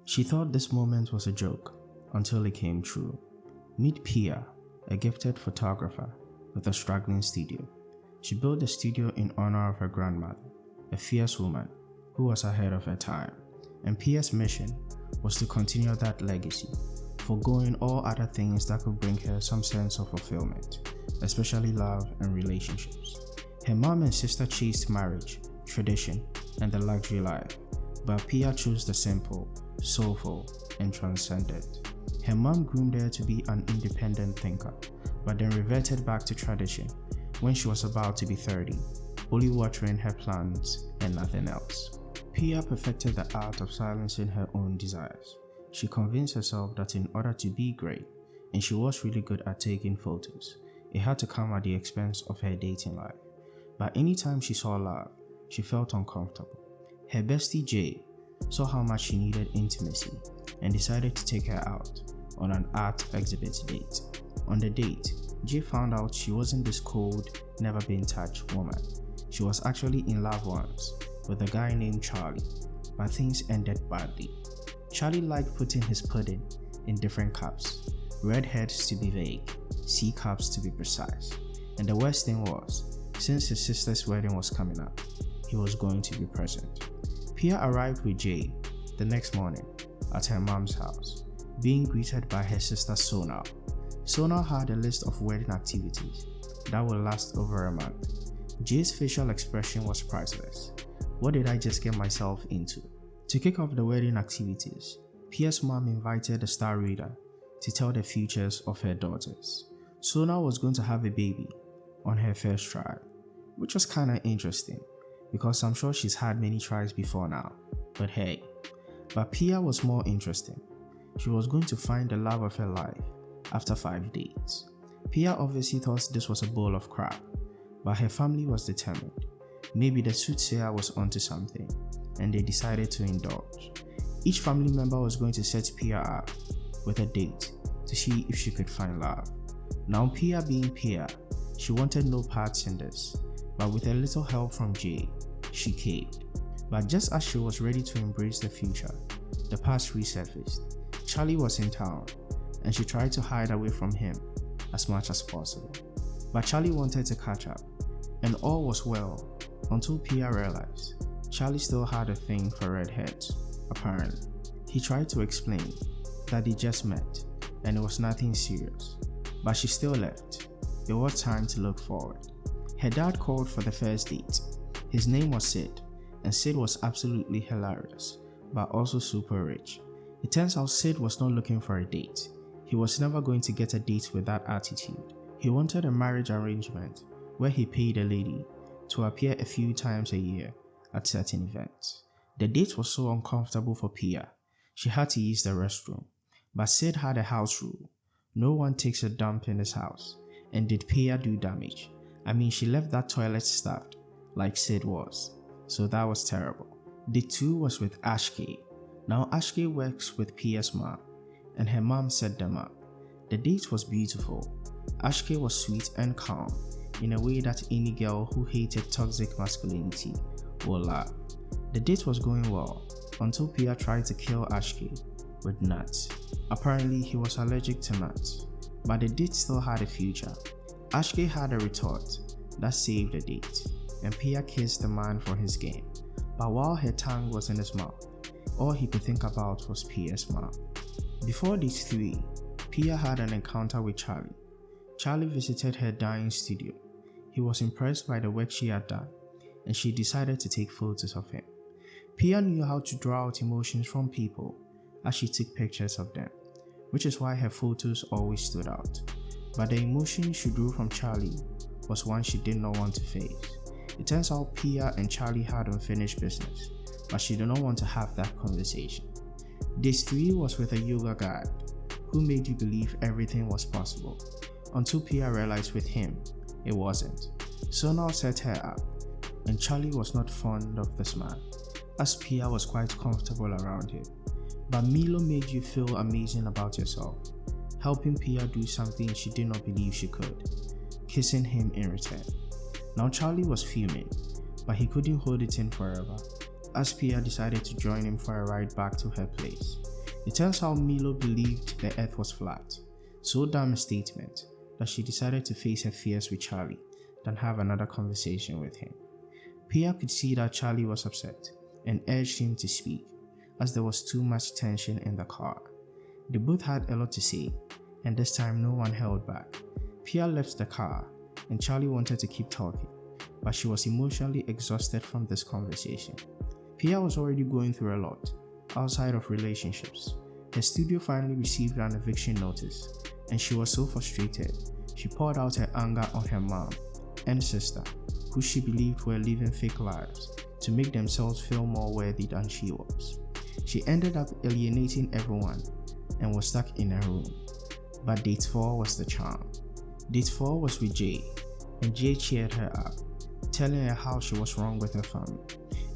She thought this moment was a joke until it came true. Meet Pia, a gifted photographer with a struggling studio. She built the studio in honor of her grandmother, a fierce woman who was ahead of her time, and Pia's mission was to continue that legacy, foregoing all other things that could bring her some sense of fulfillment, especially love and relationships. Her mom and sister chased marriage, tradition, and the luxury life, but Pia chose the simple, soulful, and transcendent. Her mom groomed her to be an independent thinker, but then reverted back to tradition when she was about to be 30, only watering her plans and nothing else. Pia perfected the art of silencing her own desires. She convinced herself that in order to be great, and she was really good at taking photos, it had to come at the expense of her dating life. But anytime she saw love, she felt uncomfortable. Her bestie Jay saw how much she needed intimacy and decided to take her out on an art exhibit date. On the date, Jay found out she wasn't this cold, never been touched woman. She was actually in love once with a guy named Charlie, but things ended badly. Charlie liked putting his pudding in different cups, red heads to be vague, C cups to be precise. And the worst thing was, since his sister's wedding was coming up, he was going to be present. Pia arrived with Jay the next morning at her mom's house, being greeted by her sister Sonal. Sonal had a list of wedding activities that would last over a month. Jay's facial expression was priceless. What did I just get myself into? To kick off the wedding activities, Pia's mom invited a star reader to tell the futures of her daughters. Sonal was going to have a baby on her first try, which was kinda interesting because I'm sure she's had many tries before now, but hey. But Pia was more interesting. She was going to find the love of her life after 5 dates. Pia obviously thought this was a bowl of crap, but her family was determined. Maybe the soothsayer was onto something, and they decided to indulge. Each family member was going to set Pia up with a date to see if she could find love. Now Pia being Pia, she wanted no parts in this, but with a little help from Jay, she caved. But just as she was ready to embrace the future, the past resurfaced. Charlie was in town, and she tried to hide away from him as much as possible. But Charlie wanted to catch up, and all was well until Pia realized Charlie still had a thing for redheads, apparently. He tried to explain that they just met, and it was nothing serious, but she still left. It was time to look forward. Her dad called for the first date. His name was Sid, and Sid was absolutely hilarious, but also super rich. It turns out Sid was not looking for a date. He was never going to get a date with that attitude. He wanted a marriage arrangement where he paid a lady to appear a few times a year at certain events. The date was so uncomfortable for Pia, she had to use the restroom. But Sid had a house rule. No one takes a dump in his house. And did Pia do damage? I mean, she left that toilet stuffed like Sid was. So that was terrible. Date 2 was with Akshay. Now Akshay works with Pia's mom, and her mom set them up. The date was beautiful. Akshay was sweet and calm, in a way that any girl who hated toxic masculinity will laugh. The date was going well, until Pia tried to kill Akshay with nuts. Apparently he was allergic to nuts, but the date still had a future. Akshay had a retort that saved the date, and Pia kissed the man for his game. But while her tongue was in his mouth, all he could think about was Pia's mom. Before date 3, Pia had an encounter with Charlie. Charlie visited her dying studio. He was impressed by the work she had done, and she decided to take photos of him. Pia knew how to draw out emotions from people as she took pictures of them, which is why her photos always stood out. But the emotion she drew from Charlie was one she did not want to face. It turns out Pia and Charlie had unfinished business, but she did not want to have that conversation. Date 3 was with a yoga guide who made you believe everything was possible, until Pia realized with him, it wasn't. Sonal set her up, and Charlie was not fond of this man, as Pia was quite comfortable around him. But Milo made you feel amazing about yourself, helping Pia do something she did not believe she could, kissing him in return. Now Charlie was fuming, but he couldn't hold it in forever, as Pia decided to join him for a ride back to her place. It turns out Milo believed the earth was flat, so dumb a statement that she decided to face her fears with Charlie than have another conversation with him. Pia could see that Charlie was upset and urged him to speak, as there was too much tension in the car. They both had a lot to say, and this time no one held back. Pia left the car, and Charlie wanted to keep talking, but she was emotionally exhausted from this conversation. Pia was already going through a lot, outside of relationships. Her studio finally received an eviction notice, and she was so frustrated, she poured out her anger on her mom and sister, who she believed were living fake lives to make themselves feel more worthy than she was. She ended up alienating everyone and was stuck in her room. But date 4 was the charm. Date 4 was with Jay, and Jay cheered her up, telling her how she was wrong with her family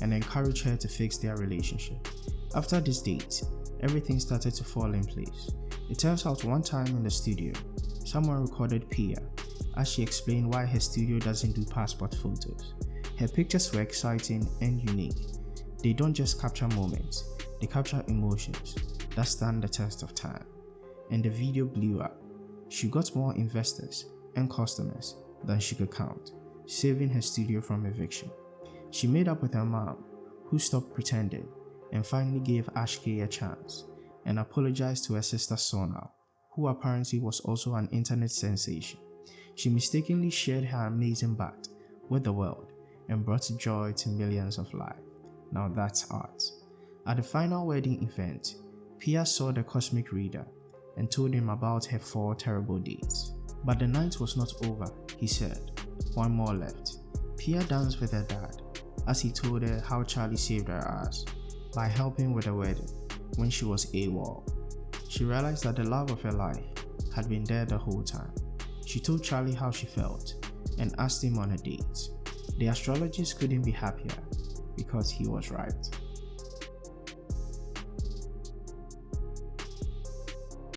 and encouraged her to fix their relationship. After this date, everything started to fall in place. It turns out one time in the studio, someone recorded Pia as she explained why her studio doesn't do passport photos. Her pictures were exciting and unique. They don't just capture moments, they capture emotions that stand the test of time. And the video blew up. She got more investors and customers than she could count, saving her studio from eviction. She made up with her mom, who stopped pretending and finally gave Akshay a chance, and apologized to her sister Sonal, who apparently was also an internet sensation. She mistakenly shared her amazing bat with the world and brought joy to millions of lives. Now that's art. At the final wedding event, Pia saw the cosmic reader and told him about her 4 terrible dates. But the night was not over, he said. One more left. Pia danced with her dad as he told her how Charlie saved her ass by helping with the wedding when she was AWOL. She realized that the love of her life had been there the whole time. She told Charlie how she felt and asked him on a date. The astrologist couldn't be happier because he was right.